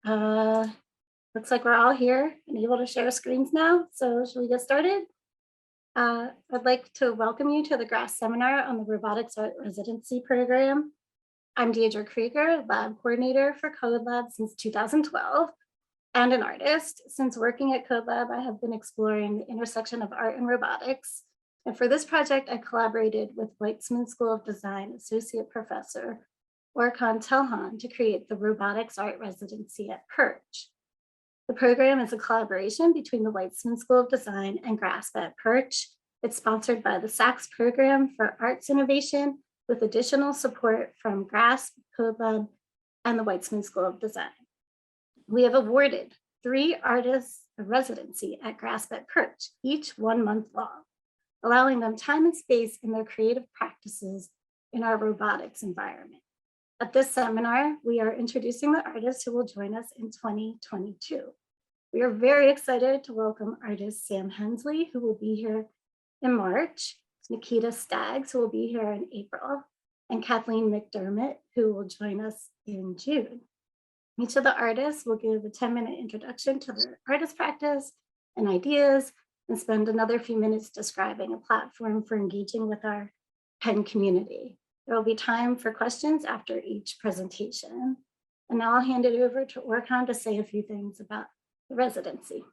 Looks like we're all here and able to share screens now. So should we get started? I'd like to welcome you to the GRASS seminar on the Robotics Art Residency program. I'm Deidre Krieger, lab coordinator for Code Lab since 2012, and an artist. Since working at Code Lab, I have been exploring the intersection of art and robotics. And for this project, I collaborated with Weitzman School of Design Associate Professor Orkan Telhan to create the Robotics Art Residency at Perch. The program is a collaboration between the Weitzman School of Design and GRASP at Perch. It's sponsored by the SACS Program for Arts Innovation with additional support from GRASP, Code Lab, and the Weitzman School of Design. We have awarded 3 artists a residency at GRASP at Perch, each 1 month long, allowing them time and space in their creative practices in our robotics environment. At this seminar, we are introducing the artists who will join us in 2022. We are very excited to welcome artist Sam Hensley, who will be here in March, Nikita Staggs, who will be here in April, and Kathleen McDermott, who will join us in June. Each of the artists will give a 10-minute introduction to their artist practice and ideas, and spend another few minutes describing a platform for engaging with our Penn community. There will be time for questions after each presentation. And now I'll hand it over to Orkan to say a few things about the residency.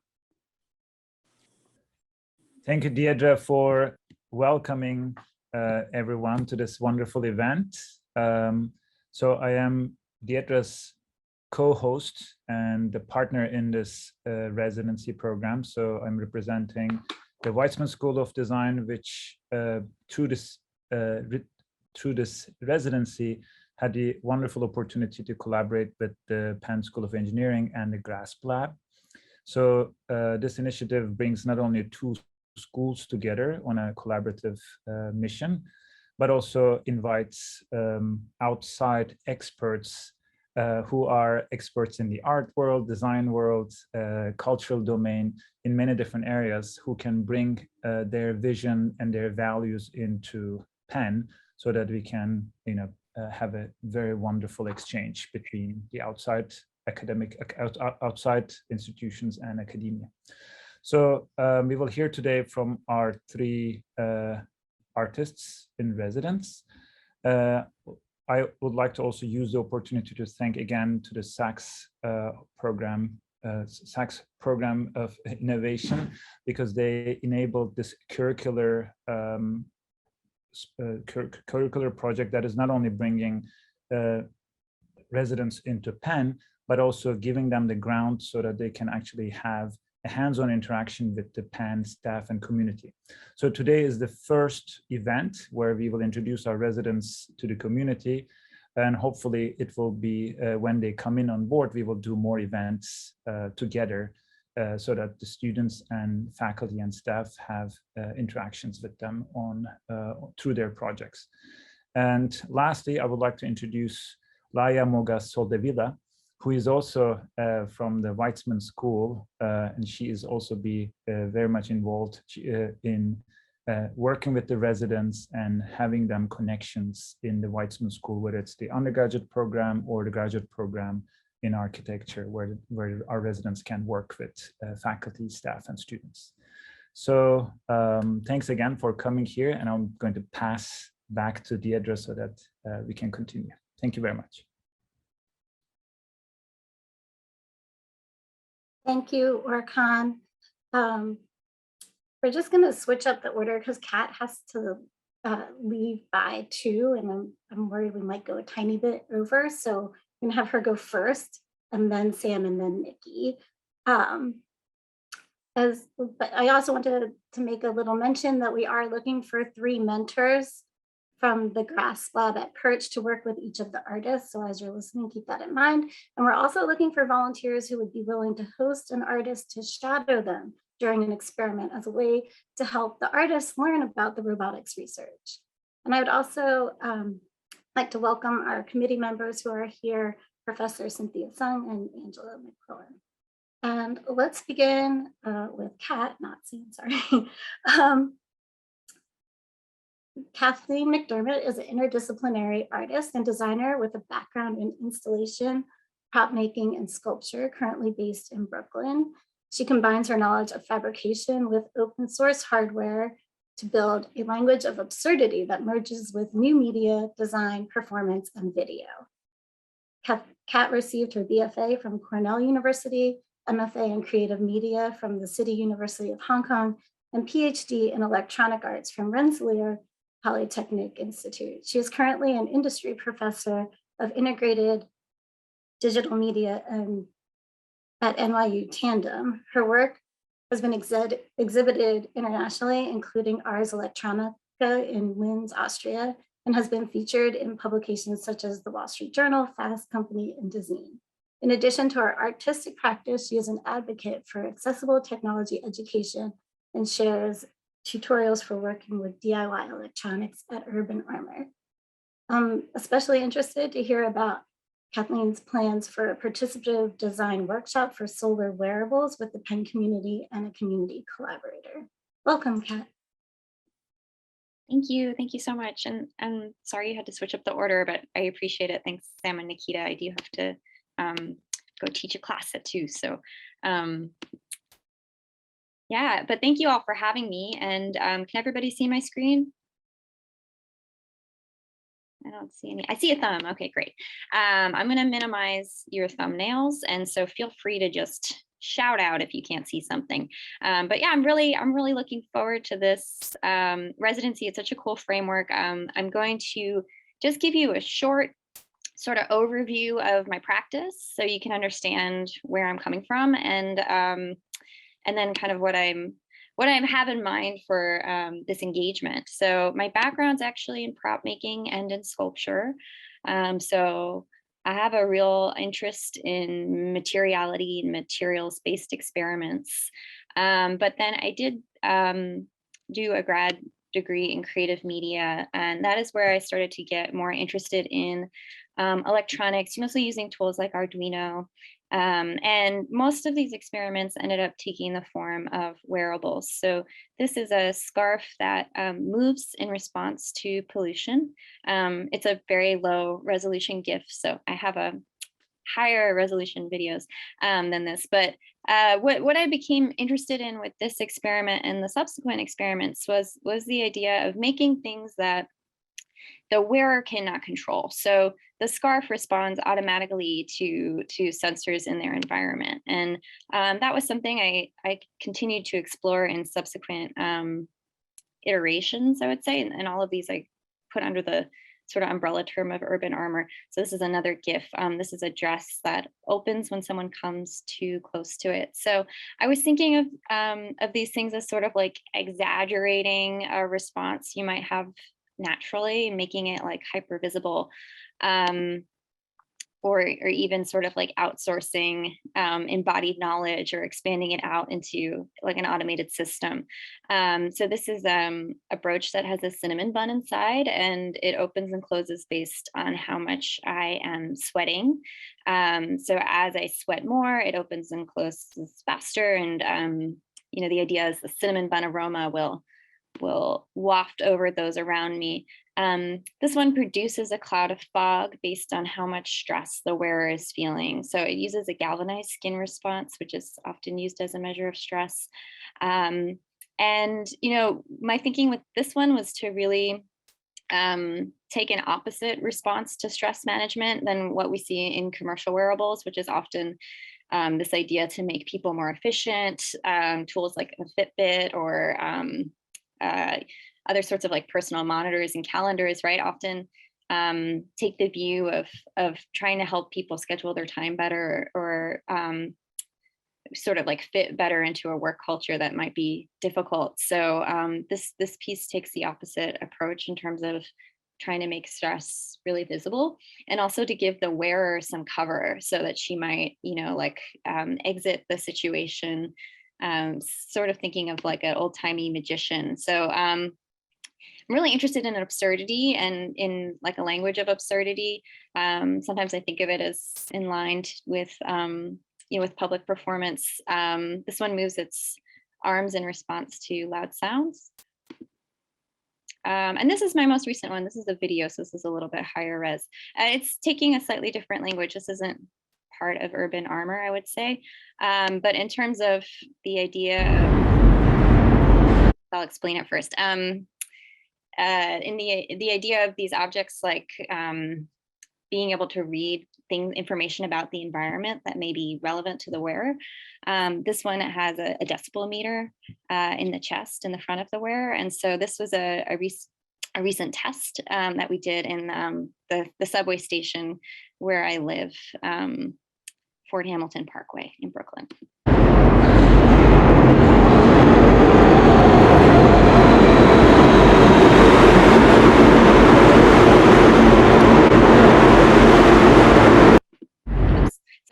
Thank you, Deidre, for welcoming everyone to this wonderful event. So I am Deidre's co-host and the partner in this residency program. So I'm representing the Weitzman School of Design, which through this residency had the wonderful opportunity to collaborate with the Penn School of Engineering and the GRASP Lab. So this initiative brings not only 2 schools together on a collaborative mission, but also invites outside experts who are experts in the art world, design world, cultural domain, in many different areas, who can bring their vision and their values into Penn, so that we can, have a very wonderful exchange between the outside institutions and academia. So we will hear today from our 3 artists in residence. I would like to also use the opportunity to thank again to the SACS program of innovation, because they enabled this curricular project that is not only bringing residents into Penn, but also giving them the ground so that they can actually have a hands-on interaction with the Penn staff and community. So today is the first event where we will introduce our residents to the community, and hopefully it will be when they come in on board, we will do more events together so that the students and faculty and staff have interactions with them on through their projects. And lastly, I would like to introduce Laia Mogas Soldevilla, who is also from the Weitzman School, and she is also very much involved in working with the residents and having them connections in the Weitzman School, whether it's the undergraduate program or the graduate program in architecture, where our residents can work with faculty, staff, and students. So thanks again for coming here, and I'm going to pass back to Deidre so that we can continue. Thank you very much. Thank you, Orkan. We're just going to switch up the order because Kat has to leave by 2, and I'm worried we might go a tiny bit over. So I'm going to have her go first, and then Sam, and then Nikki. But I also wanted to make a little mention that we are looking for 3 mentors from the GRASP Lab at Perch to work with each of the artists. So as you're listening, keep that in mind. And we're also looking for volunteers who would be willing to host an artist to shadow them during an experiment as a way to help the artists learn about the robotics research. And I would also like to welcome our committee members who are here, Professor Cynthia Sung and Angela McClellan. And let's begin with Kat, not Sam, sorry. Kathleen McDermott is an interdisciplinary artist and designer with a background in installation, prop making, and sculpture, currently based in Brooklyn. She combines her knowledge of fabrication with open source hardware to build a language of absurdity that merges with new media, design, performance, and video. Kat received her BFA from Cornell University, MFA in creative media from the City University of Hong Kong, and Ph.D. in electronic arts from Rensselaer Polytechnic Institute. She is currently an industry professor of integrated digital media at NYU Tandon. Her work has been exhibited internationally, including Art Electronica in Linz, Austria, and has been featured in publications such as the Wall Street Journal, Fast Company, and Dezeen. In addition to her artistic practice, she is an advocate for accessible technology education and shares tutorials for working with DIY electronics at Urban Armor. I'm especially interested to hear about Kathleen's plans for a participative design workshop for solar wearables with the Penn community and a community collaborator. Welcome, Kat. Thank you so much. And I'm sorry you had to switch up the order, but I appreciate it. Thanks, Sam and Nikita. I do have to go teach a class at 2. So yeah, but thank you all for having me. And can everybody see my screen? I don't see any. I see a thumb. Okay, great. I'm going to minimize your thumbnails, and so feel free to just shout out if you can't see something. But yeah, I'm really looking forward to this residency. It's such a cool framework. I'm going to just give you a short sort of overview of my practice so you can understand where I'm coming from, and then kind of what I have in mind for this engagement. So my background's actually in prop making and in sculpture. So I have a real interest in materiality and materials-based experiments. But then I did do a grad degree in creative media, and that is where I started to get more interested in electronics, mostly using tools like Arduino. And most of these experiments ended up taking the form of wearables. So this is a scarf that moves in response to pollution. It's a very low resolution GIF, so I have a higher resolution videos than this. But what I became interested in with this experiment and the subsequent experiments was the idea of making things that the wearer cannot control. So the scarf responds automatically to sensors in their environment. And that was something I continued to explore in subsequent iterations, I would say. And all of these I put under the sort of umbrella term of urban armor. So this is another GIF. This is a dress that opens when someone comes too close to it. So I was thinking of these things as sort of like exaggerating a response you might have naturally, making it like hyper visible, or even sort of like outsourcing embodied knowledge or expanding it out into like an automated system. So this is a brooch that has a cinnamon bun inside, and it opens and closes based on how much I am sweating. So as I sweat more, it opens and closes faster. And the idea is the cinnamon bun aroma will waft over those around me. This one produces a cloud of fog based on how much stress the wearer is feeling. So it uses a galvanized skin response, which is often used as a measure of stress. And my thinking with this one was to really take an opposite response to stress management than what we see in commercial wearables, which is often this idea to make people more efficient. Tools like a Fitbit or other sorts of like personal monitors and calendars, right, often take the view of trying to help people schedule their time better, or sort of like fit better into a work culture that might be difficult. So this piece takes the opposite approach in terms of trying to make stress really visible, and also to give the wearer some cover so that she might, exit the situation, sort of thinking of like an old-timey magician. So I'm really interested in absurdity and in like a language of absurdity. Sometimes I think of it as in line with, with public performance. This one moves its arms in response to loud sounds. And this is my most recent one. This is a video, so this is a little bit higher res. It's taking a slightly different language. This isn't part of urban armor, I would say. But in terms of the idea, I'll explain it first. In the idea of these objects, like being able to read information about the environment that may be relevant to the wearer. This one has a decibel meter in the chest, in the front of the wearer. And so this was a recent test that we did in the subway station where I live, Fort Hamilton Parkway in Brooklyn.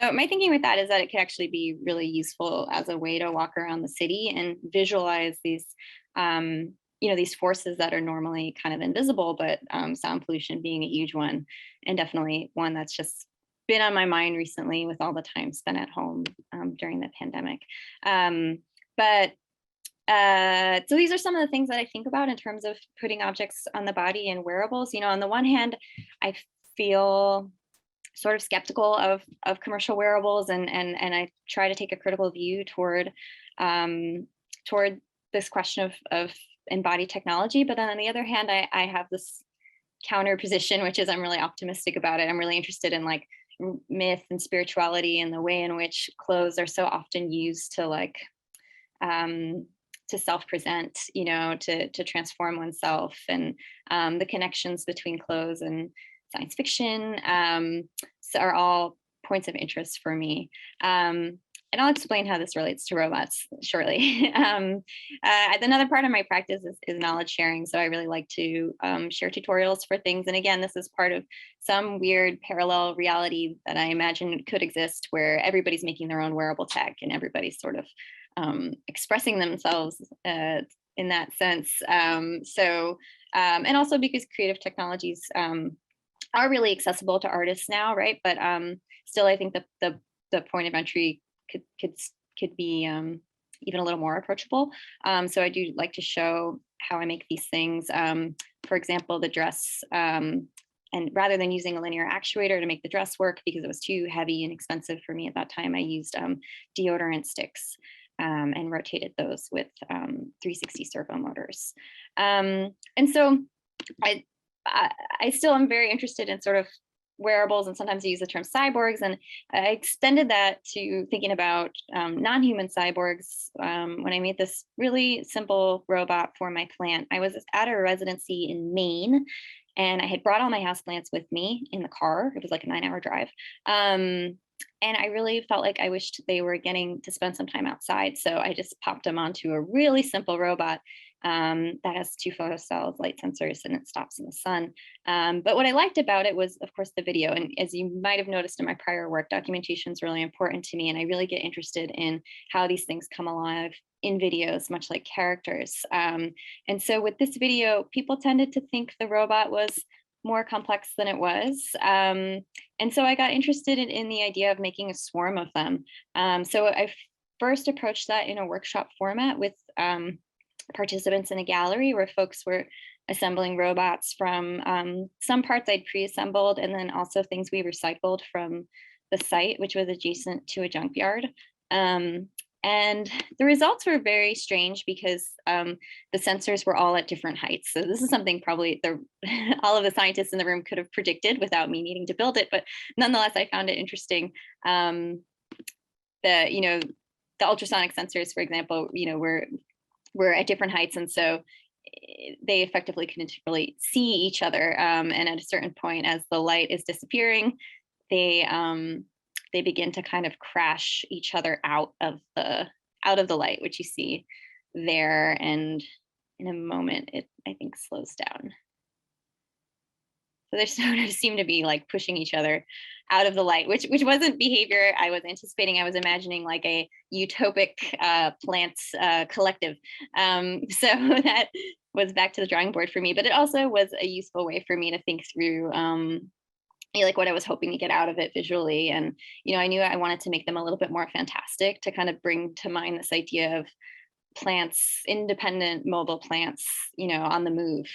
So my thinking with that is that it could actually be really useful as a way to walk around the city and visualize these, these forces that are normally kind of invisible, but sound pollution being a huge one, and definitely one that's just been on my mind recently with all the time spent at home during the pandemic. So these are some of the things that I think about in terms of putting objects on the body and wearables. On the one hand, I feel sort of skeptical of commercial wearables, and I try to take a critical view toward this question of embodied technology. But then on the other hand, I have this counter position, which is I'm really optimistic about it. I'm really interested in like myth and spirituality and the way in which clothes are so often used to self-present, to transform oneself, and the connections between clothes and science fiction are all points of interest for me. And I'll explain how this relates to robots shortly. Another part of my practice is knowledge sharing. So I really like to share tutorials for things. And again, this is part of some weird parallel reality that I imagine could exist, where everybody's making their own wearable tech and everybody's sort of expressing themselves in that sense. And also because creative technologies are really accessible to artists now, right? But still, I think the point of entry could be even a little more approachable. So I do like to show how I make these things. For example, the dress, and rather than using a linear actuator to make the dress work because it was too heavy and expensive for me at that time, I used deodorant sticks and rotated those with 360 servo motors. And so I still am very interested in sort of wearables, and sometimes I use the term cyborgs, and I extended that to thinking about non-human cyborgs when I made this really simple robot for my plant. I was at a residency in Maine, and I had brought all my houseplants with me in the car. It was like a 9-hour drive. And I really felt like I wished they were getting to spend some time outside. So I just popped them onto a really simple robot that has 2 photocells, light sensors, and it stops in the sun. But what I liked about it was, of course, the video. And as you might have noticed in my prior work, documentation is really important to me. And I really get interested in how these things come alive in videos, much like characters. And so with this video, people tended to think the robot was more complex than it was. And so I got interested in the idea of making a swarm of them. So I first approached that in a workshop format with participants in a gallery where folks were assembling robots from some parts I'd pre-assembled, and then also things we recycled from the site, which was adjacent to a junkyard. And the results were very strange because the sensors were all at different heights. So this is something probably all of the scientists in the room could have predicted without me needing to build it. But nonetheless, I found it interesting. The ultrasonic sensors, for example, were at different heights, and so they effectively couldn't really see each other. And at a certain point, as the light is disappearing, they begin to kind of crash each other out of the light, which you see there. And in a moment, it, I think, slows down. So they sort of seem to be like pushing each other out of the light, which wasn't behavior I was anticipating. I was imagining like a utopic plants collective. So that was back to the drawing board for me, but it also was a useful way for me to think through like what I was hoping to get out of it visually. And, I knew I wanted to make them a little bit more fantastic, to kind of bring to mind this idea of plants, independent mobile plants, on the move.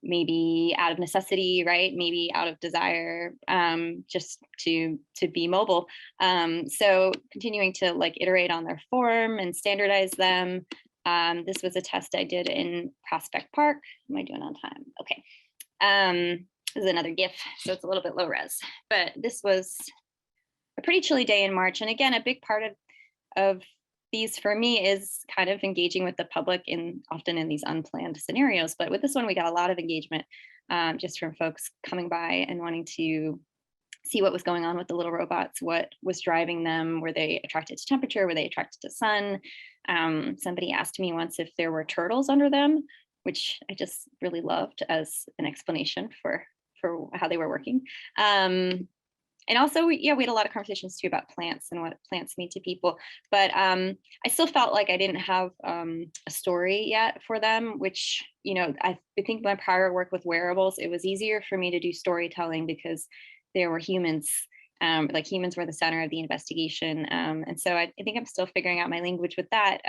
maybe out of necessity, right? Maybe out of desire, just to be mobile. So continuing to like iterate on their form and standardize them. This was a test I did in Prospect Park. Am I doing on time? Okay. This is another GIF, so it's a little bit low res, but this was a pretty chilly day in March. And again, a big part of these for me is kind of engaging with the public often in these unplanned scenarios. But with this one, we got a lot of engagement just from folks coming by and wanting to see what was going on with the little robots, what was driving them. Were they attracted to temperature? Were they attracted to sun? Somebody asked me once if there were turtles under them, which I just really loved as an explanation for how they were working. And also, we had a lot of conversations too about plants and what plants mean to people. But I still felt like I didn't have a story yet for them, which, I think my prior work with wearables, it was easier for me to do storytelling because there were humans, like humans were the center of the investigation. And so I think I'm still figuring out my language with that.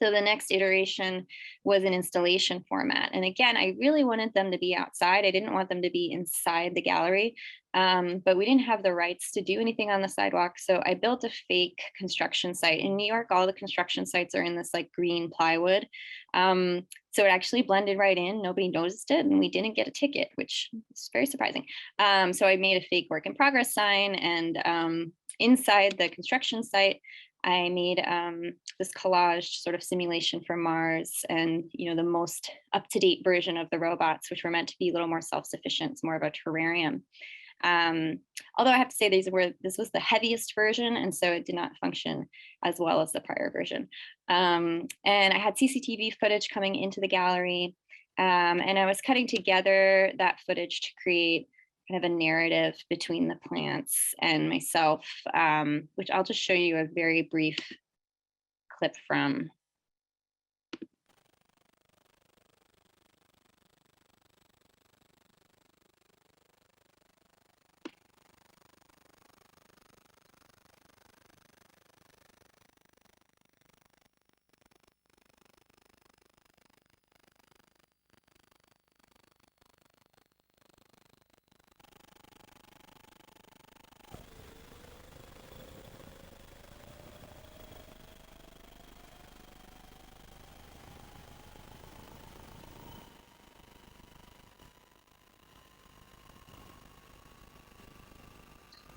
So the next iteration was an installation format. And again, I really wanted them to be outside. I didn't want them to be inside the gallery, but we didn't have the rights to do anything on the sidewalk. So I built a fake construction site. In New York, all the construction sites are in this like green plywood. So it actually blended right in. Nobody noticed it, and we didn't get a ticket, which is very surprising. So I made a fake work in progress sign, and inside the construction site, I made this collage sort of simulation for Mars, and the most up-to-date version of the robots, which were meant to be a little more self-sufficient. It's more of a terrarium. Although I have to say this was the heaviest version, and so it did not function as well as the prior version. And I had CCTV footage coming into the gallery, and I was cutting together that footage to create kind of a narrative between the plants and myself, which I'll just show you a very brief clip from.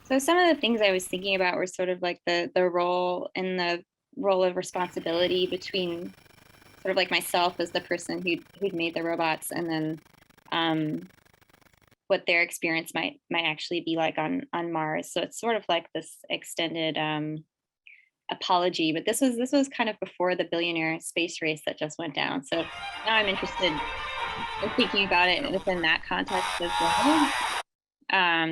So some of the things I was thinking about were sort of like the role and the role of responsibility between sort of like myself as the person who'd made the robots, and then what their experience might actually be like on Mars. So it's sort of like this extended apology, but this was kind of before the billionaire space race that just went down. So now I'm interested in thinking about it within that context as well.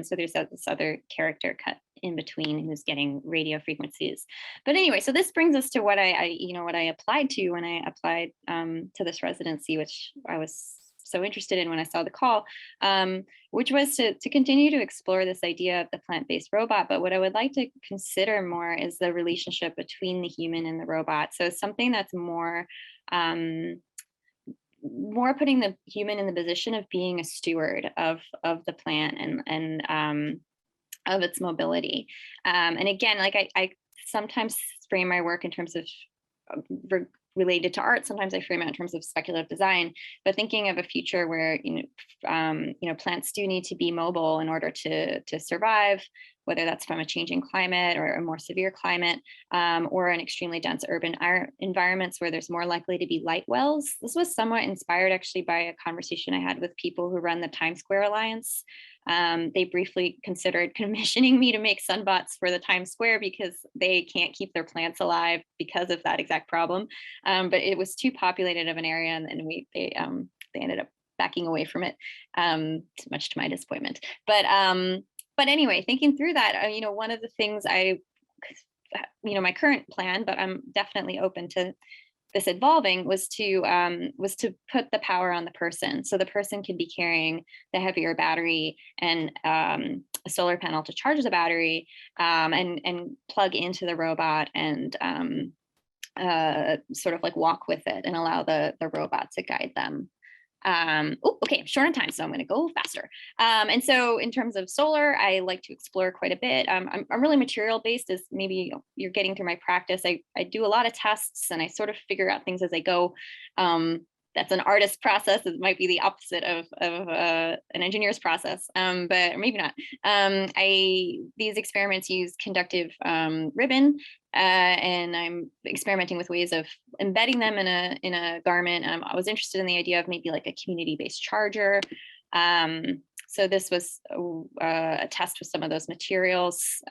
So there's this other character cut in between who's getting radio frequencies. But anyway, so this brings us to what I applied to when I applied to this residency, which I was so interested in when I saw the call, which was to continue to explore this idea of the plant-based robot. But what I would like to consider more is the relationship between the human and the robot. So something that's more putting the human in the position of being a steward of the plant and of its mobility. And again, like I sometimes frame my work in terms of related to art. Sometimes I frame it in terms of speculative design, but thinking of a future where plants do need to be mobile in order to survive, whether that's from a changing climate or a more severe climate, or in extremely dense urban environments where there's more likely to be light wells. This was somewhat inspired actually by a conversation I had with people who run the Times Square Alliance. They briefly considered commissioning me to make sunbots for the Times Square because they can't keep their plants alive because of that exact problem. But it was too populated of an area, and they ended up backing away from it, much to my disappointment. But anyway, thinking through that, one of the things my current plan, but I'm definitely open to this evolving, was to put the power on the person. So the person can be carrying the heavier battery and a solar panel to charge the battery, and plug into the robot and sort of like walk with it and allow the robot to guide them. Okay, I'm short on time, so I'm going to go faster. And so in terms of solar, I like to explore quite a bit. I'm really material based, as maybe you're getting through my practice. I do a lot of tests and I sort of figure out things as I go. That's an artist process. It might be the opposite of an engineer's process, but maybe not. These experiments use conductive ribbon, and I'm experimenting with ways of embedding them in a garment. I was interested in the idea of maybe like a community-based charger. So this was a test with some of those materials.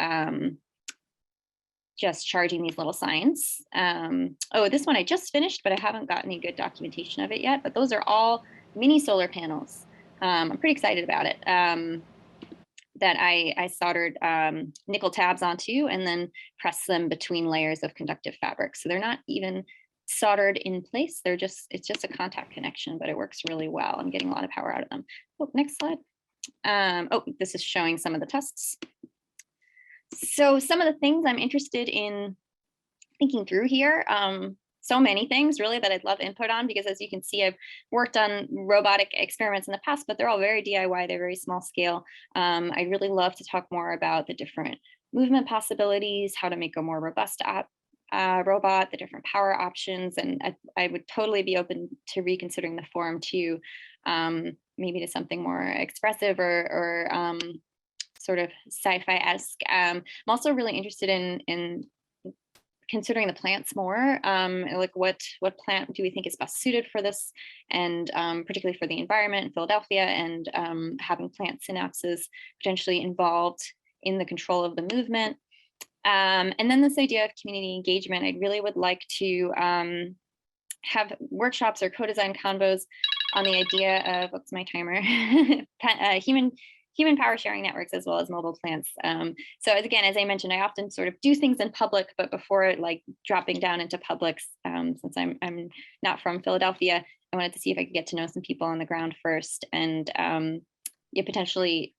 Just charging these little signs. Oh, this one I just finished, but I haven't got any good documentation of it yet. But those are all mini solar panels. I'm pretty excited about it. That I soldered nickel tabs onto and then press them between layers of conductive fabric. So they're not even soldered in place. It's just a contact connection, but it works really well. I'm getting a lot of power out of them. Oh, next slide. Oh, this is showing some of the tests. So some of the things I'm interested in thinking through here, so many things really that I'd love input on, because as you can see, I've worked on robotic experiments in the past, but they're all very DIY, they're very small scale. I'd really love to talk more about the different movement possibilities, how to make a more robust robot, the different power options, and I would totally be open to reconsidering the form too, maybe to something more expressive or sort of sci-fi-esque. I'm also really interested in considering the plants more, like what plant do we think is best suited for this, and particularly for the environment in Philadelphia, and having plant synapses potentially involved in the control of the movement. And then this idea of community engagement, I really would like to have workshops or co-design convos on the idea of, what's my timer, human power sharing networks as well as mobile plants. So again, as I mentioned, I often sort of do things in public, but before like dropping down into publics, since I'm not from Philadelphia, I wanted to see if I could get to know some people on the ground first, and potentially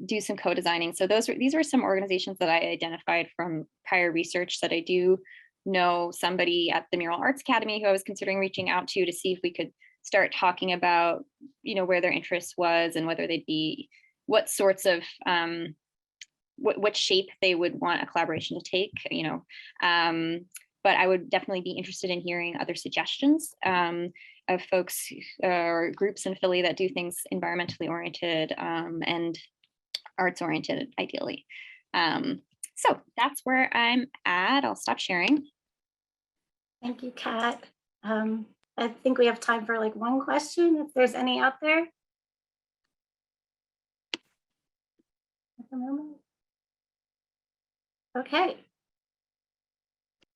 do some co-designing. So these were some organizations that I identified from prior research that I do know somebody at the Mural Arts Academy who I was considering reaching out to see if we could start talking about, where their interest was and whether they'd be, what sorts of, what shape they would want a collaboration to take, but I would definitely be interested in hearing other suggestions of folks or groups in Philly that do things environmentally oriented and arts oriented, ideally. So that's where I'm at. I'll stop sharing. Thank you, Kat. I think we have time for like one question, if there's any out there at the moment. Okay.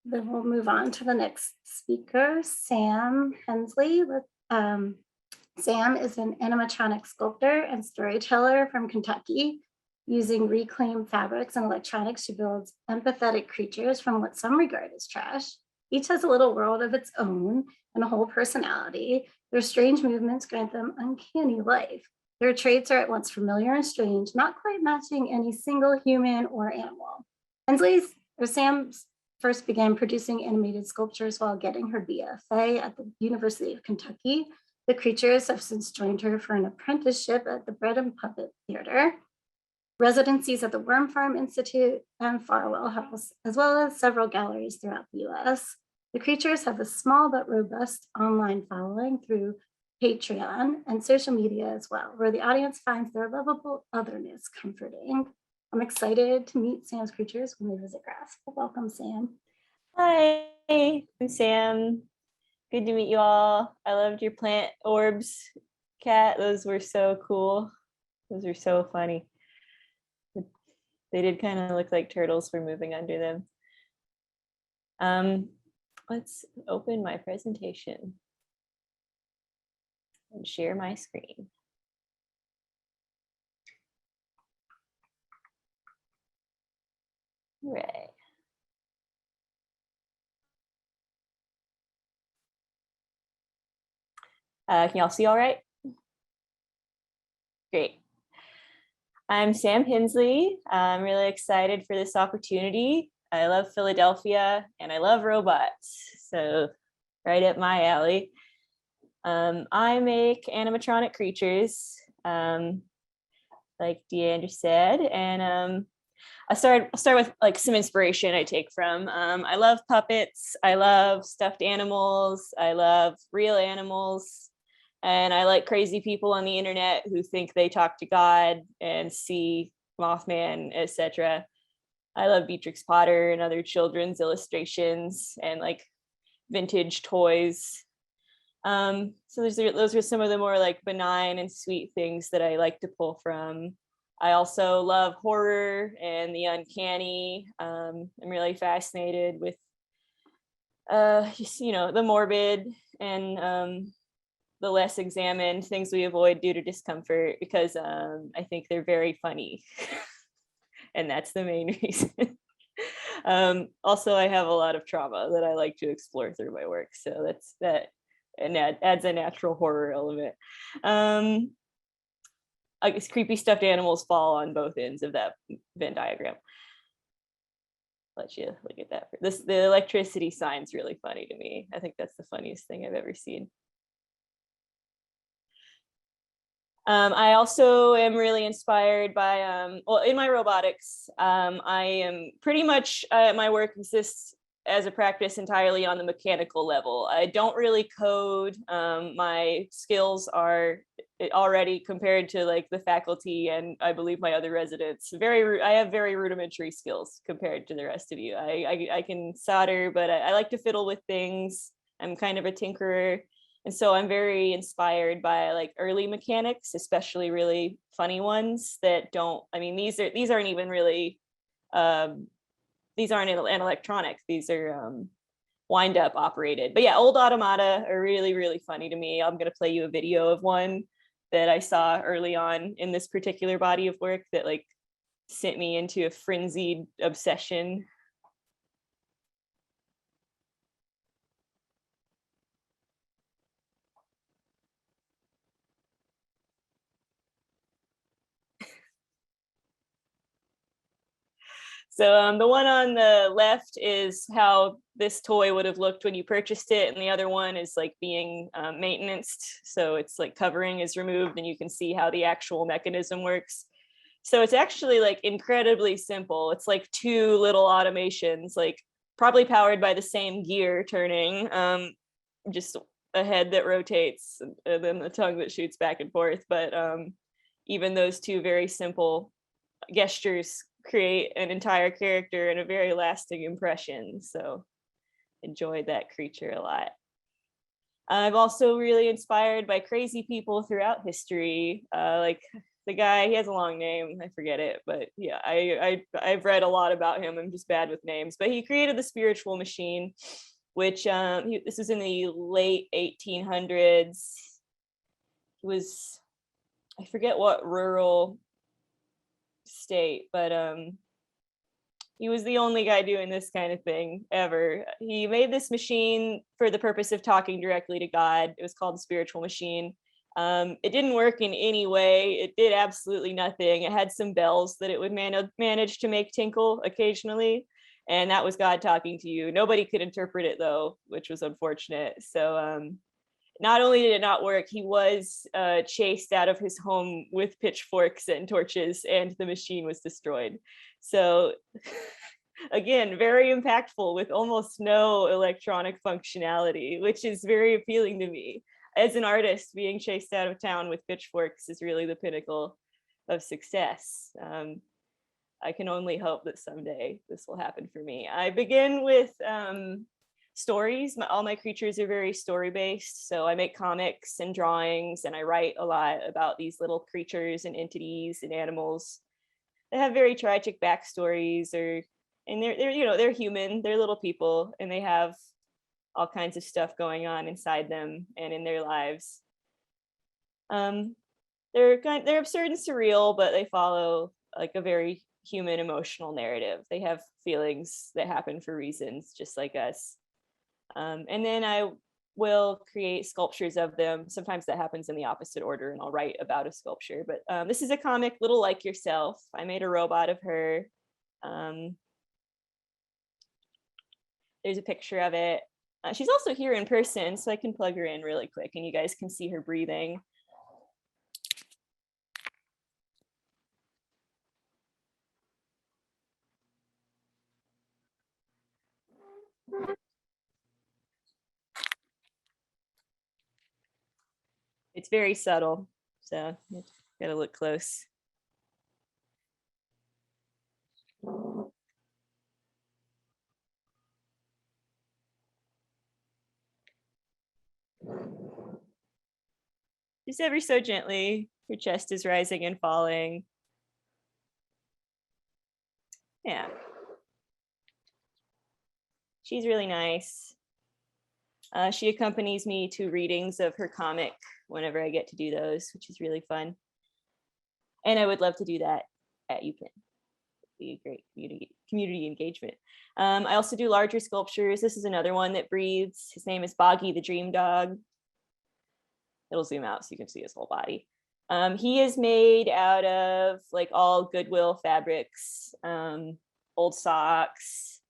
Then we'll move on to the next speaker, Sam Hensley. Sam is an animatronic sculptor and storyteller from Kentucky. Using reclaimed fabrics and electronics, she builds empathetic creatures from what some regard as trash. Each has a little world of its own and a whole personality. Their strange movements grant them uncanny life. Their traits are at once familiar and strange, not quite matching any single human or animal. Sam first began producing animated sculptures while getting her BFA at the University of Kentucky. The creatures have since joined her for an apprenticeship at the Bread and Puppet Theater, residencies at the Worm Farm Institute and Farwell House, as well as several galleries throughout the US. The creatures have a small but robust online following through Patreon and social media as well, where the audience finds their lovable otherness comforting. I'm excited to meet Sam's creatures when they visit Grass. Welcome, Sam. Hi, I'm Sam. Good to meet you all. I loved your plant orbs, Kat. Those were so cool. Those are so funny. They did kind of look like turtles for moving under them. Let's open my presentation and share my screen. All right. Can y'all see all right? Great. I'm Sam Hensley. I'm really excited for this opportunity. I love Philadelphia and I love robots, so right up my alley. I make animatronic creatures, like Deandra said, and I'll start with like some inspiration I take from. I love puppets. I love stuffed animals. I love real animals. And I like crazy people on the internet who think they talk to God and see Mothman, etc. I love Beatrix Potter and other children's illustrations and like vintage toys. So those are some of the more like benign and sweet things that I like to pull from. I also love horror and the uncanny. I'm really fascinated with, the morbid and the less examined things we avoid due to discomfort, because I think they're very funny. And that's the main reason. Also, I have a lot of trauma that I like to explore through my work. So that and that adds a natural horror element. I guess creepy stuffed animals fall on both ends of that Venn diagram. Let you look at that. The electricity sign's really funny to me. I think that's the funniest thing I've ever seen. I also am really inspired by, in my robotics, I am pretty much, my work exists as a practice entirely on the mechanical level. I don't really code. My skills are already, compared to like the faculty and I believe my other residents, I have very rudimentary skills compared to the rest of you. I can solder, but I like to fiddle with things. I'm kind of a tinkerer. And so I'm very inspired by like early mechanics, especially really funny ones that don't, I mean, these aren't even really, these aren't an electronic, these are wind up operated. But yeah, old automata are really, really funny to me. I'm gonna play you a video of one that I saw early on in this particular body of work that like sent me into a frenzied obsession. So the one on the left is how this toy would have looked when you purchased it, and the other one is like being maintained. So it's like covering is removed and you can see how the actual mechanism works. So it's actually like incredibly simple. It's like two little automations, like probably powered by the same gear turning, just a head that rotates and then the tongue that shoots back and forth. But even those two very simple gestures create an entire character and a very lasting impression. So enjoyed that creature a lot. I'm also really inspired by crazy people throughout history. Like the guy, he has a long name, I forget it, but yeah, I've read a lot about him. I'm just bad with names, but he created the spiritual machine, which this was in the late 1800s. He was, I forget what rural state, but he was the only guy doing this kind of thing ever. He made this machine for the purpose of talking directly to God. It was called the spiritual machine. It didn't work in any way. It did absolutely nothing. It had some bells that it would manage to make tinkle occasionally, and that was God talking to you. Nobody could interpret it though, which was unfortunate. So not only did it not work, he was chased out of his home with pitchforks and torches, and the machine was destroyed. So again, very impactful with almost no electronic functionality, which is very appealing to me. As an artist, being chased out of town with pitchforks is really the pinnacle of success. I can only hope that someday this will happen for me. I begin with stories. All my creatures are very story-based. So I make comics and drawings, and I write a lot about these little creatures and entities and animals. They have very tragic backstories, and they're human. They're little people, and they have all kinds of stuff going on inside them and in their lives. They're absurd and surreal, but they follow like a very human emotional narrative. They have feelings that happen for reasons just like us. And then I will create sculptures of them. Sometimes that happens in the opposite order, and I'll write about a sculpture. But this is a comic, Little Like Yourself. I made a robot of her. There's a picture of it. She's also here in person, so I can plug her in really quick and you guys can see her breathing. It's very subtle, so you gotta look close. Just ever so gently, her chest is rising and falling. Yeah. She's really nice. She accompanies me to readings of her comic whenever I get to do those, which is really fun. And I would love to do that at UPenn. It'd be a great community engagement. I also do larger sculptures. This is another one that breathes. His name is Boggy the Dream Dog. It'll zoom out so you can see his whole body. He is made out of like all Goodwill fabrics, old socks,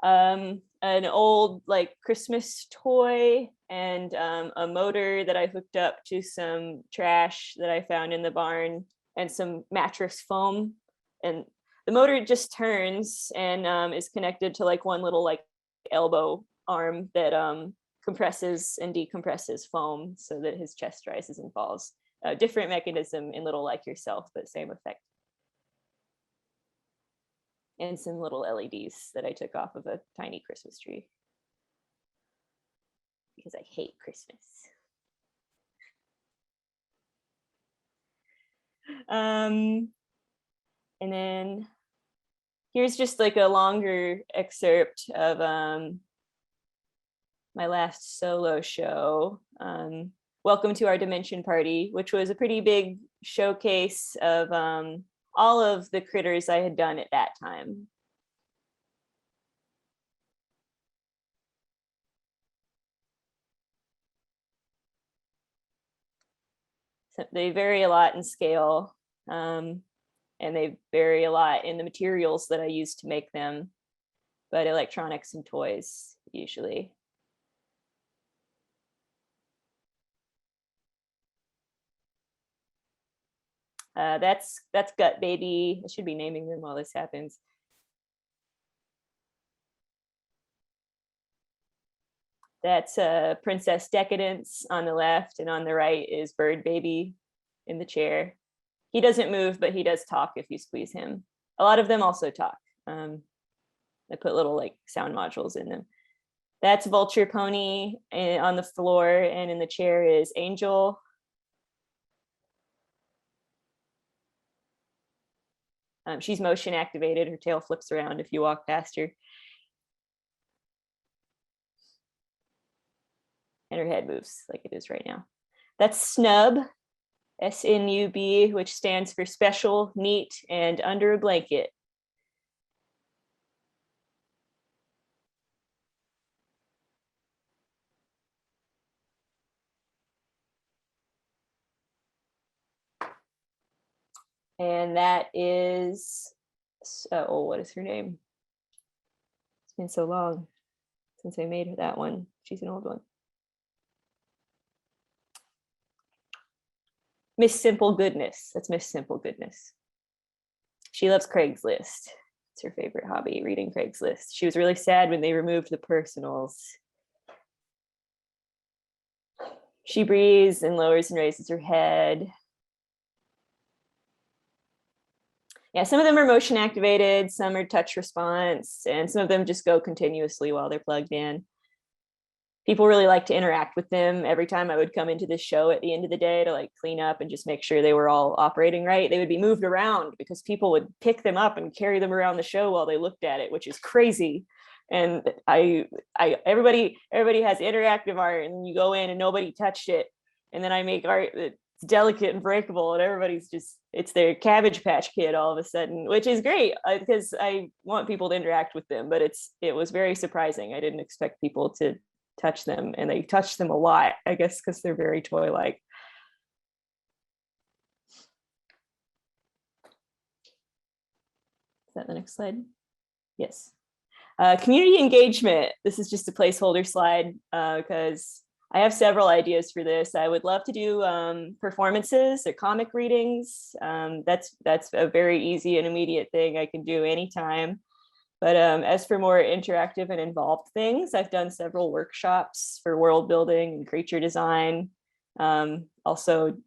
an old like Christmas toy, and a motor that I hooked up to some trash that I found in the barn, and some mattress foam. And the motor just turns and is connected to like one little like elbow arm that compresses and decompresses foam so that his chest rises and falls. A different mechanism in Little Like Yourself, but same effect. And some little LEDs that I took off of a tiny Christmas tree because I hate Christmas. And then here's just like a longer excerpt of my last solo show, Welcome to Our Dimension Party, which was a pretty big showcase of all of the critters I had done at that time. So they vary a lot in scale, and they vary a lot in the materials that I use to make them, but electronics and toys usually. That's Gut Baby. I should be naming them while this happens. That's Princess Decadence on the left, and on the right is Bird Baby in the chair. He doesn't move, but he does talk if you squeeze him. A lot of them also talk. I put little like sound modules in them. That's Vulture Pony on the floor, and in the chair is Angel. She's motion activated. Her tail flips around if you walk past her. And her head moves like it is right now. That's Snub, SNUB, which stands for special, neat, and under a blanket. And that is, oh, what is her name? It's been so long since I made that one. She's an old one. Miss Simple Goodness. That's Miss Simple Goodness. She loves Craigslist. It's her favorite hobby, reading Craigslist. She was really sad when they removed the personals. She breathes and lowers and raises her head. Yeah, some of them are motion activated, some are touch response, and some of them just go continuously while they're plugged in. People really like to interact with them. Every time I would come into this show at the end of the day to like clean up and just make sure they were all operating right, they would be moved around because people would pick them up and carry them around the show while they looked at it, which is crazy. And everybody has interactive art, and you go in and nobody touched it. And then I make art that's delicate and breakable, and everybody's just, it's their Cabbage Patch Kid all of a sudden, which is great because I want people to interact with them, but it was very surprising. I didn't expect people to touch them, and they touch them a lot, I guess because they're very toy-like. Is that the next slide? Yes. Community engagement. This is just a placeholder slide because I have several ideas for this. I would love to do performances or comic readings. That's a very easy and immediate thing I can do anytime. But as for more interactive and involved things, I've done several workshops for world building and creature design. Also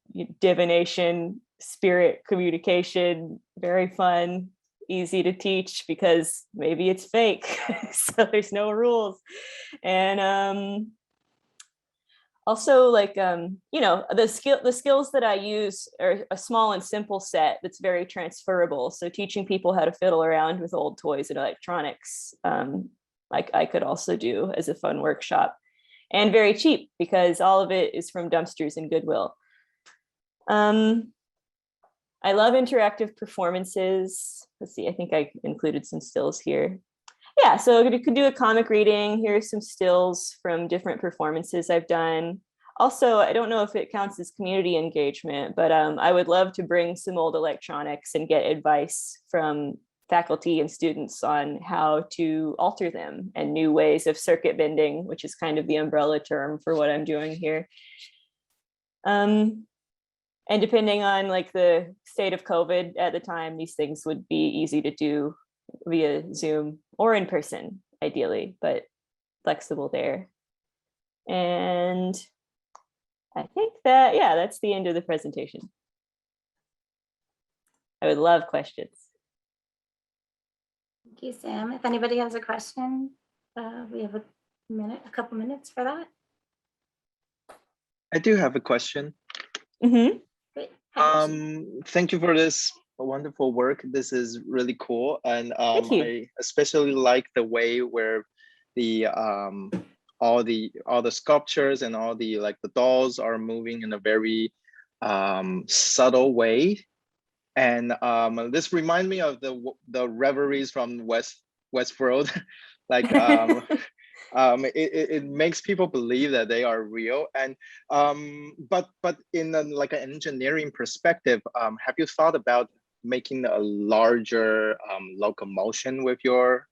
divination, spirit communication, very fun, easy to teach because maybe it's fake. So there's no rules. And also like, the skills that I use are a small and simple set that's very transferable. So teaching people how to fiddle around with old toys and electronics, I could also do as a fun workshop, and very cheap because all of it is from dumpsters and Goodwill. I love interactive performances. Let's see, I think I included some stills here. Yeah, so you could do a comic reading. Here's some stills from different performances I've done. Also, I don't know if it counts as community engagement, but I would love to bring some old electronics and get advice from faculty and students on how to alter them and new ways of circuit bending, which is kind of the umbrella term for what I'm doing here. And depending on like the state of COVID at the time, these things would be easy to do via Zoom or in person, ideally, but flexible there. And I think that, yeah, that's the end of the presentation. I would love questions. Thank you, Sam. If anybody has a question, we have a couple minutes for that. I do have a question. Mm-hmm. Great. Hi, Ashley. Thank you for this wonderful work. This is really cool, and Thank you. I especially like the way where the all the sculptures and all the the dolls are moving in a very subtle way, and this reminds me of the reveries from Westworld, like it makes people believe that they are real. And but in like an engineering perspective, have you thought about making a larger locomotion with your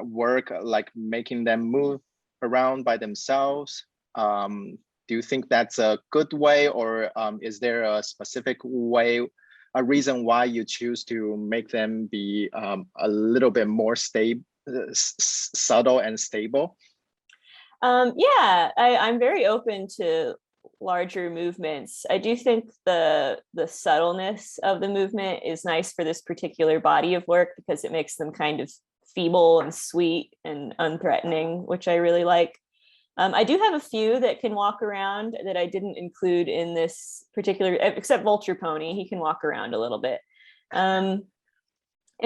work, like making them move around by themselves? Do you think that's a good way, or is there a specific way, a reason why you choose to make them be a little bit more subtle and stable? Yeah, I'm very open to larger movements. I do think the subtleness of the movement is nice for this particular body of work because it makes them kind of feeble and sweet and unthreatening, which I really like. I do have a few that can walk around that I didn't include in this particular, except Vulture Pony. He can walk around a little bit. And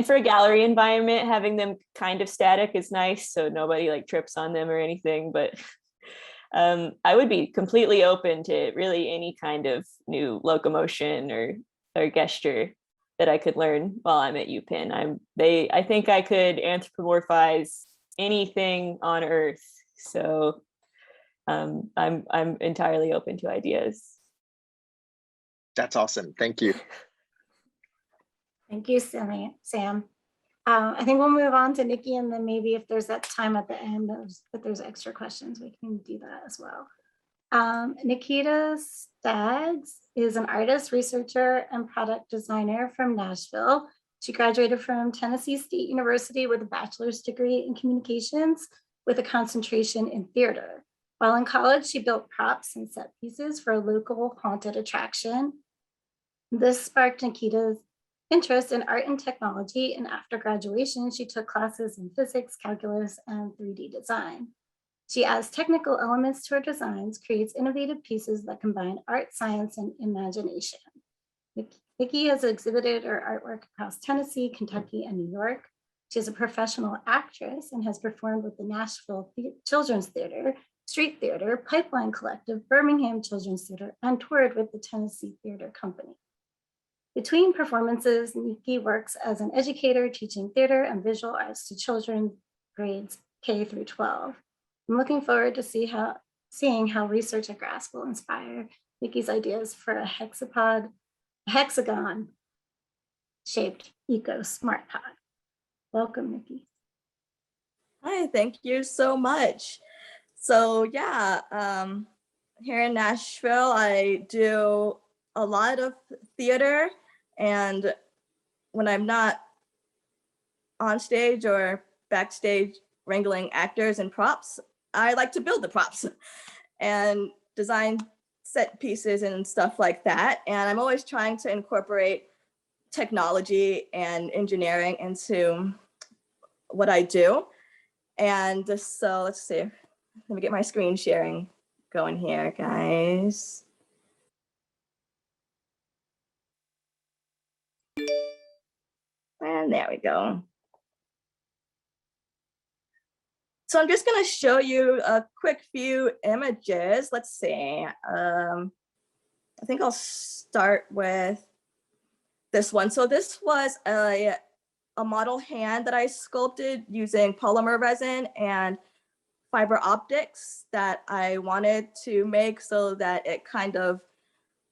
for a gallery environment, having them kind of static is nice, so nobody like trips on them or anything. But I would be completely open to really any kind of new locomotion or gesture that I could learn while I'm at UPenn. I think I could anthropomorphize anything on Earth. So I'm entirely open to ideas. That's awesome. Thank you. Thank you, Sam. I think we'll move on to Nikki, and then maybe if there's that time at the end, if there's extra questions, we can do that as well. Nikita Staggs is an artist, researcher, and product designer from Nashville. She graduated from Tennessee State University with a bachelor's degree in communications with a concentration in theater. While in college, she built props and set pieces for a local haunted attraction. This sparked Nikita's interest in art and technology, and after graduation, she took classes in physics, calculus, and 3D design. She adds technical elements to her designs, creates innovative pieces that combine art, science, and imagination. Nikki has exhibited her artwork across Tennessee, Kentucky, and New York. She is a professional actress and has performed with the Nashville Children's Theater, Street Theater, Pipeline Collective, Birmingham Children's Theater, and toured with the Tennessee Theater Company. Between performances, Nikki works as an educator, teaching theater and visual arts to children grades K through 12. I'm looking forward to seeing how research at GRASS will inspire Nikki's ideas for a hexagon-shaped eco smart pod. Welcome, Nikki. Hi, thank you so much. So yeah, here in Nashville, I do a lot of theater, and when I'm not on stage or backstage wrangling actors and props, I like to build the props and design set pieces and stuff like that. And I'm always trying to incorporate technology and engineering into what I do. And so let's see, let me get my screen sharing going here, guys. And there we go. So I'm just going to show you a quick few images. Let's see. I think I'll start with this one. So this was a model hand that I sculpted using polymer resin and fiber optics that I wanted to make so that it kind of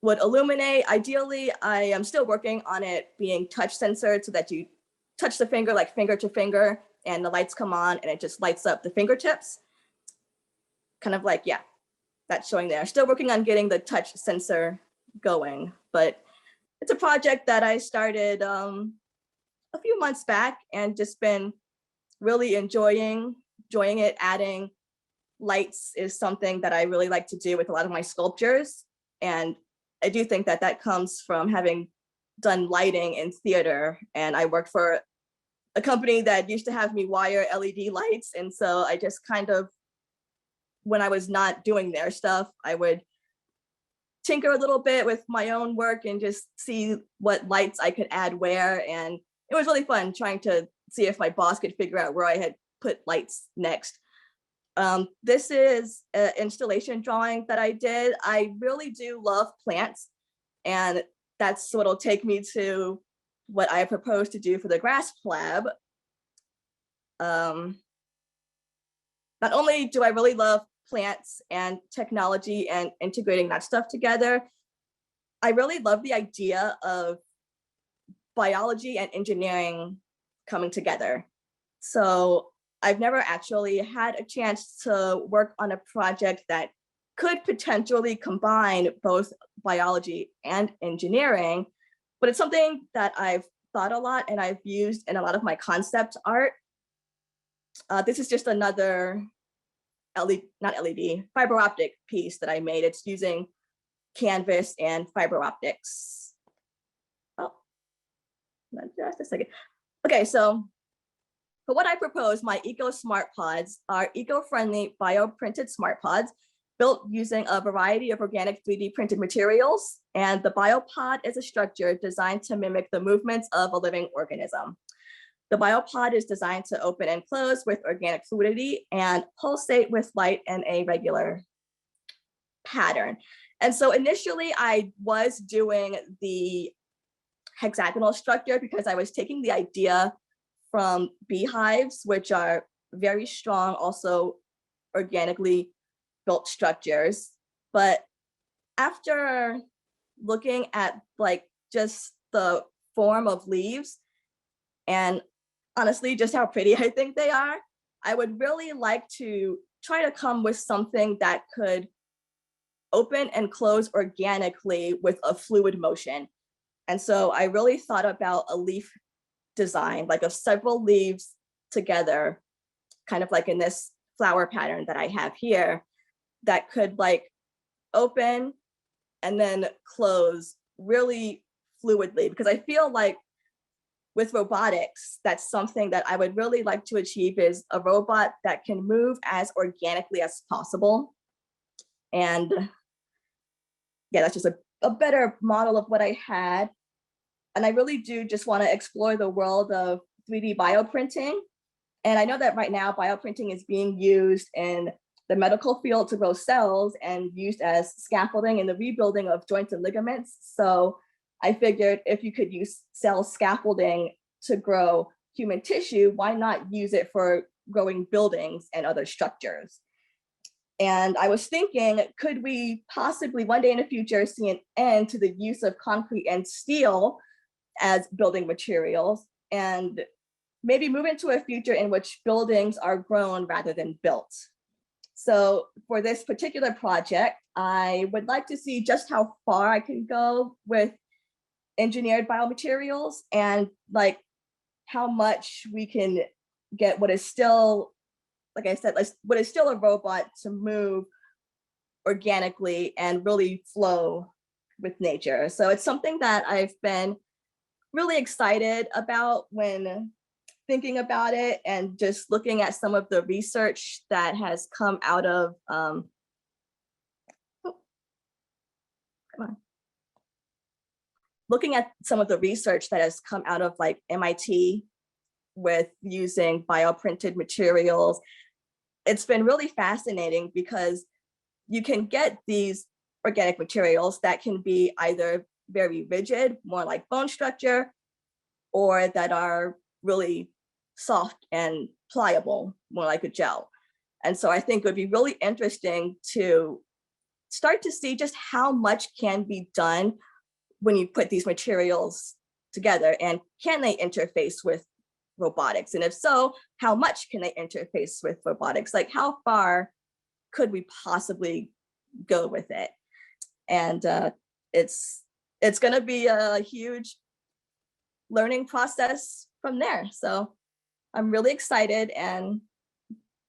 would illuminate. Ideally, I am still working on it being touch censored so that you touch the finger like finger to finger and the lights come on and it just lights up the fingertips. Kind of like, yeah, that's showing there. Still working on getting the touch sensor going, but it's a project that I started a few months back and just been really enjoying it. Adding lights is something that I really like to do with a lot of my sculptures. And I do think that that comes from having done lighting in theater. And I worked for a company that used to have me wire LED lights. And so I just kind of, when I was not doing their stuff, I would tinker a little bit with my own work and just see what lights I could add where. And it was really fun trying to see if my boss could figure out where I had put lights next. This is an installation drawing that I did. I really do love plants, and that's what'll take me to what I propose to do for the grass lab. Not only do I really love plants and technology and integrating that stuff together, I really love the idea of biology and engineering coming together. So I've never actually had a chance to work on a project that could potentially combine both biology and engineering, but it's something that I've thought a lot and I've used in a lot of my concept art. This is just another fiber optic piece that I made. It's using canvas and fiber optics. Oh, just a second. Okay, so for what I propose, my eco smart pods are eco-friendly bioprinted smart pods built using a variety of organic 3D printed materials. And the biopod is a structure designed to mimic the movements of a living organism. The biopod is designed to open and close with organic fluidity and pulsate with light in a regular pattern. And so initially I was doing the hexagonal structure because I was taking the idea from beehives, which are very strong, also organically built structures. But after looking at like just the form of leaves and honestly just how pretty I think they are, I would really like to try to come with something that could open and close organically with a fluid motion. And so I really thought about a leaf design, like of several leaves together, kind of like in this flower pattern that I have here, that could like open and then close really fluidly, because I feel like with robotics, that's something that I would really like to achieve, is a robot that can move as organically as possible. And yeah, that's just a better model of what I had. And I really do just want to explore the world of 3D bioprinting. And I know that right now bioprinting is being used in the medical field to grow cells and used as scaffolding in the rebuilding of joints and ligaments. So I figured if you could use cell scaffolding to grow human tissue, why not use it for growing buildings and other structures? And I was thinking, could we possibly one day in the future see an end to the use of concrete and steel as building materials? And maybe move into a future in which buildings are grown rather than built. So for this particular project, I would like to see just how far I can go with engineered biomaterials and like how much we can get what is still, like I said, what is still a robot to move organically and really flow with nature. So it's something that I've been really excited about when thinking about it and just looking at some of the research that has come out of looking at some of the research that has come out of like MIT with using bioprinted materials. It's been really fascinating because you can get these organic materials that can be either very rigid, more like bone structure, or that are really soft and pliable, more like a gel. And so I think it would be really interesting to start to see just how much can be done when you put these materials together, and can they interface with robotics? And if so, how much can they interface with robotics? Like how far could we possibly go with it? And it's going to be a huge learning process from there. So I'm really excited and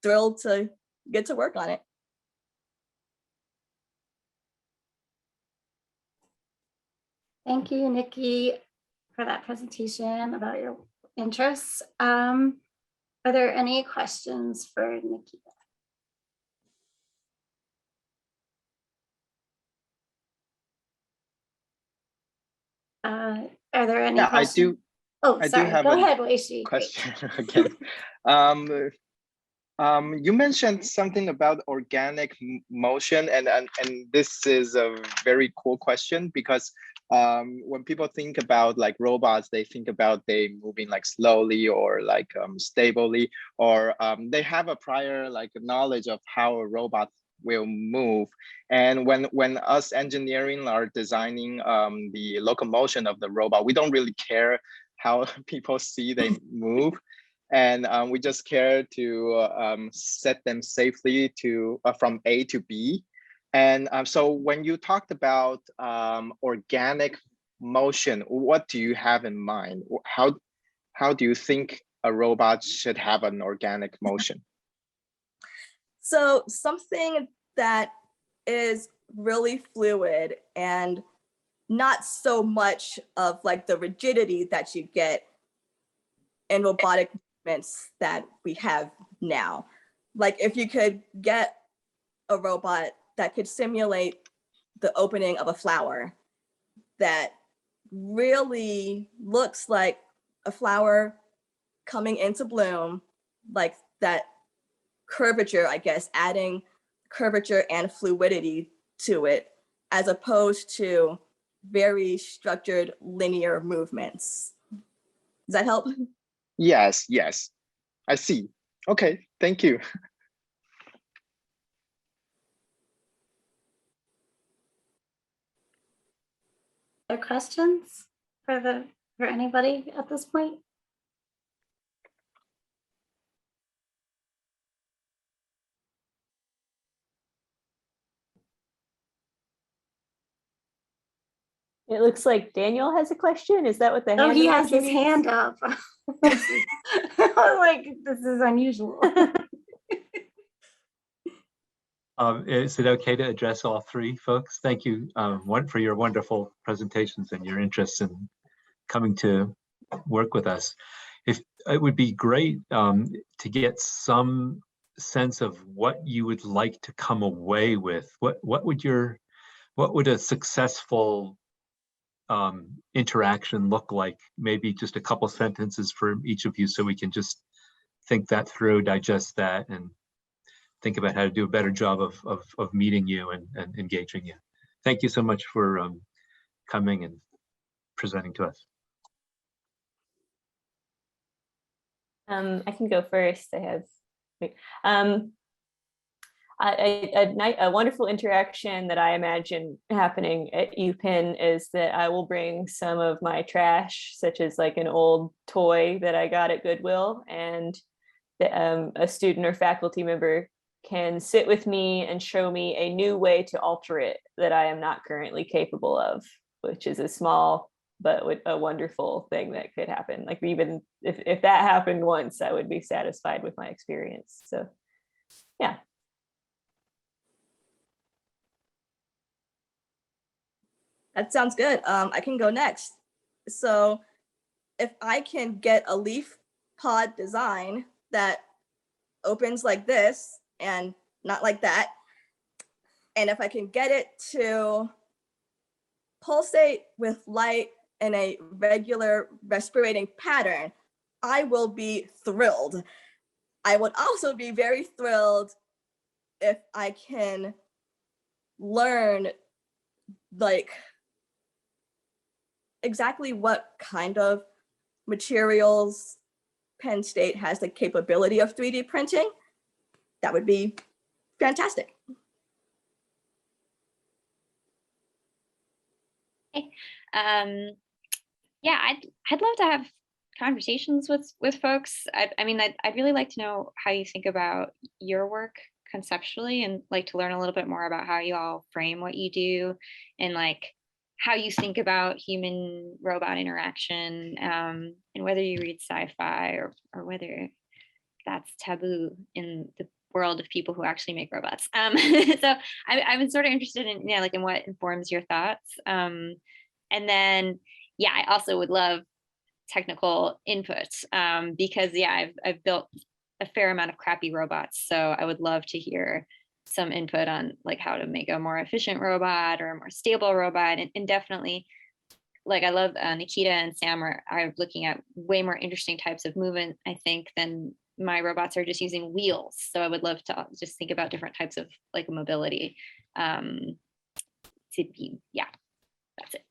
thrilled to get to work on it. Thank you, Nikki, for that presentation about your interests. Are there any questions for Nikki? Are there any Yeah, questions? Oh, I do sorry. have Go a ahead, Weishi. question again. You mentioned something about organic motion, and this is a very cool question because when people think about like robots, they think about they moving like slowly or like stably, or they have a prior like knowledge of how a robot will move. And when us engineering are designing the locomotion of the robot, we don't really care how people see they move. And we just care to set them safely to from A to B. And so when you talked about organic motion, what do you have in mind? How do you think a robot should have an organic motion? So something that is really fluid and not so much of like the rigidity that you get in robotic movements that we have now. Like if you could get a robot that could simulate the opening of a flower that really looks like a flower coming into bloom, like that curvature, I guess, adding curvature and fluidity to it, as opposed to very structured linear movements. Does that help? Yes, yes, I see. Okay, thank you. Other questions for anybody at this point? It looks like Daniel has a question. Is that what the Oh, hand he has his emoji hand means? up. I was like, this is unusual. Is it okay to address all three folks? Thank you for your wonderful presentations and your interest in coming to work with us. If it would be great to get some sense of what you would like to come away with. What would a successful interaction look like? Maybe just a couple sentences for each of you so we can just think that through, digest that, and think about how to do a better job of meeting you and engaging you. Thank you so much for coming and presenting to us. I can go first. A wonderful interaction that I imagine happening at UPenn is that I will bring some of my trash, such as like an old toy that I got at Goodwill, and a student or faculty member can sit with me and show me a new way to alter it that I am not currently capable of, which is a small but with a wonderful thing that could happen. Like even if that happened once, I would be satisfied with my experience. So yeah. That sounds good. I can go next. So if I can get a leaf pod design that opens like this and not like that, and if I can get it to pulsate with light in a regular respirating pattern, I will be thrilled. I would also be very thrilled if I can learn like exactly what kind of materials Penn State has the capability of 3D printing. That would be fantastic. Okay. Yeah, I'd love to have conversations with folks. I mean, I'd really like to know how you think about your work conceptually, and like to learn a little bit more about how you all frame what you do, and like how you think about human robot interaction, and whether you read sci-fi or whether that's taboo in the world of people who actually make robots. So I'm sort of interested in, like in what informs your thoughts. And then, yeah, I also would love technical input, because yeah, I've built a fair amount of crappy robots. So I would love to hear some input on like how to make a more efficient robot or a more stable robot. And definitely, like I love Nikita and Sam are looking at way more interesting types of movement, I think, than my robots are just using wheels. So I would love to just think about different types of like mobility. Yeah, that's it.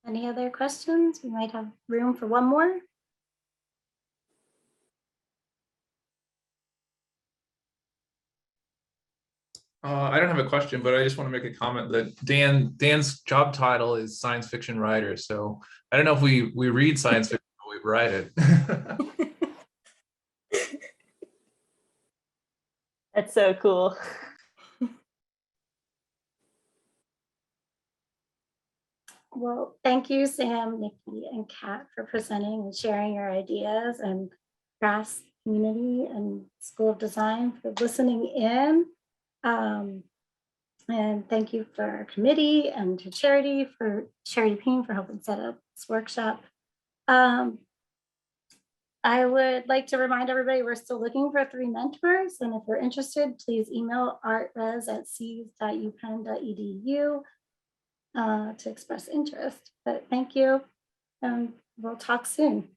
Any other questions? We might have room for one more. I don't have a question, but I just want to make a comment that Dan's job title is science fiction writer. So I don't know if we read science fiction, but we write it. That's so cool. Well, thank you, Sam, Nikki, and Kat for presenting and sharing your ideas, and GRASS community and School of Design for listening in. And thank you for our committee and to Charity Peen for helping set up this workshop. I would like to remind everybody we're still looking for 3 mentors, and if you're interested, please email artres@cs.upenn.edu to express interest. But thank you, and we'll talk soon.